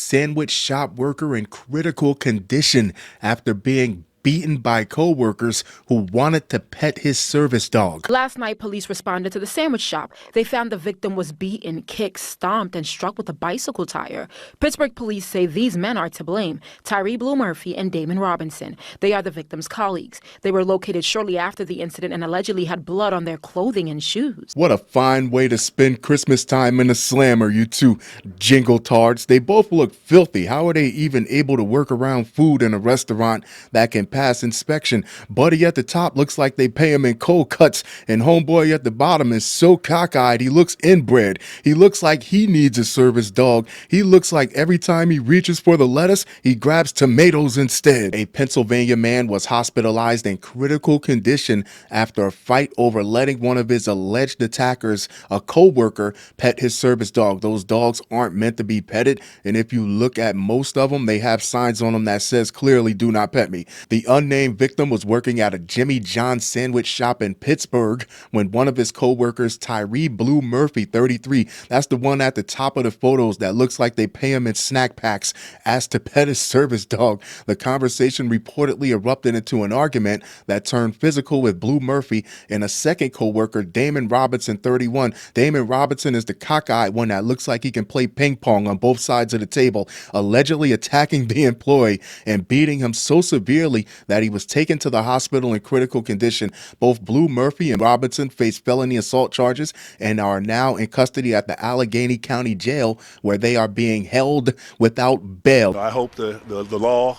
sandwich shop worker in critical condition after being beaten by co-workers who wanted to pet his service dog. Last night, police responded to the sandwich shop. They found the victim was beaten, kicked, stomped, and struck with a bicycle tire. Pittsburgh police say these men are to blame: Tyree Murphy and Damon Robinson. They are the victim's colleagues. They were located shortly after the incident and allegedly had blood on their clothing and shoes. What a fine way to spend Christmas time in a slammer, you two jingle tards. They both look filthy. How are they even able to work around food in a restaurant that can pass inspection? Buddy at the top looks like they pay him in cold cuts, and homeboy at the bottom is so cockeyed he looks inbred. He looks like he needs a service dog. He looks like every time he reaches for the lettuce, he grabs tomatoes instead. A Pennsylvania man was hospitalized in critical condition after a fight over letting one of his alleged attackers, a co-worker, pet his service dog. Those dogs aren't meant to be petted, and if you look at most of them, they have signs on them that says clearly "do not pet me." The unnamed victim was working at a Jimmy John's sandwich shop in Pittsburgh when one of his co-workers, Tyree Murphy, 33, that's the one at the top of the photos that looks like they pay him in snack packs, asked to pet his service dog. The conversation reportedly erupted into an argument that turned physical with Murphy and a second co-worker, Damon Robinson, 31. Damon Robinson is the cockeyed one that looks like he can play ping pong on both sides of the table, allegedly attacking the employee and beating him so severely that he was taken to the hospital in critical condition. Both Murphy and Robinson face felony assault charges and are now in custody at the Allegheny County Jail, where they are being held without bail. I hope the law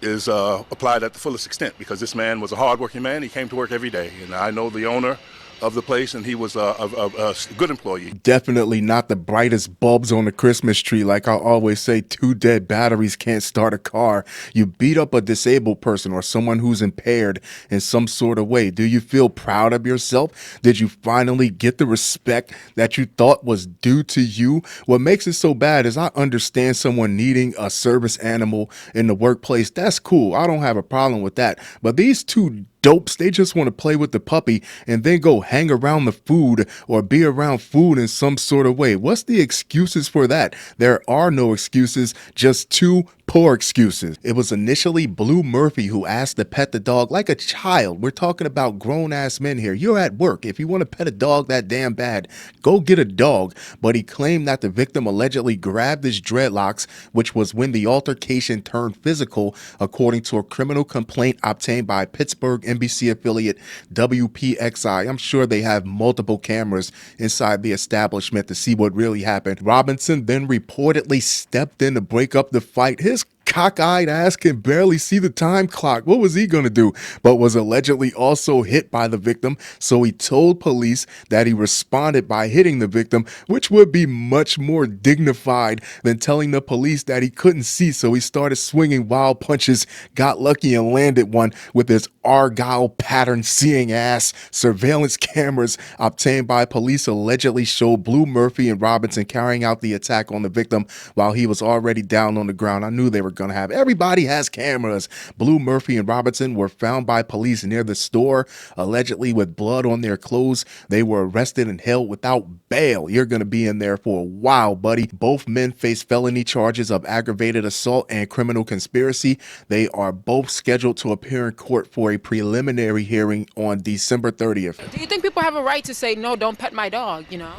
is applied at the fullest extent, because this man was a hardworking man. He came to work every day, and I know the owner of the place, and he was a good employee. Definitely not the brightest bulbs on the Christmas tree. Like I always say, 2 dead batteries can't start a car. You beat up a disabled person or someone who's impaired in some sort of way. Do you feel proud of yourself? Did you finally get the respect that you thought was due to you? What makes it so bad is I understand someone needing a service animal in the workplace. That's cool. I don't have a problem with that. But these two dopes, they just want to play with the puppy and then go hang around the food or be around food in some sort of way. What's the excuses for that? There are no excuses, just two poor excuses. It was initially Murphy who asked to pet the dog like a child. We're talking about grown-ass men here. You're at work. If you want to pet a dog that damn bad, go get a dog. But he claimed that the victim allegedly grabbed his dreadlocks, which was when the altercation turned physical, according to a criminal complaint obtained by Pittsburgh NBC affiliate WPXI. I'm sure they have multiple cameras inside the establishment to see what really happened. Robinson then reportedly stepped in to break up the fight. His cockeyed ass can barely see the time clock. What was he gonna do? But was allegedly also hit by the victim, so he told police that he responded by hitting the victim, which would be much more dignified than telling the police that he couldn't see, so he started swinging wild punches, got lucky and landed one with his Argyle pattern seeing ass. Surveillance cameras obtained by police allegedly showed Murphy and Robinson carrying out the attack on the victim while he was already down on the ground. I knew they were gonna have. Everybody has cameras. Murphy and Robinson were found by police near the store, allegedly with blood on their clothes. They were arrested and held without bail. You're gonna be in there for a while, buddy. Both men face felony charges of aggravated assault and criminal conspiracy. They are both scheduled to appear in court for a preliminary hearing on December 30th. Do you think people have a right to say, no, don't pet my dog, you know?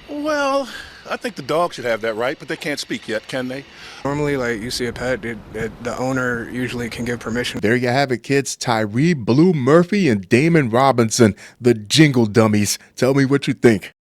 Well, I think the dog should have that right, but they can't speak yet, can they? Normally, like, you see a pet, the owner usually can give permission. There you have it, kids. Tyree Murphy and Damon Robinson, the jingle dummies. Tell me what you think.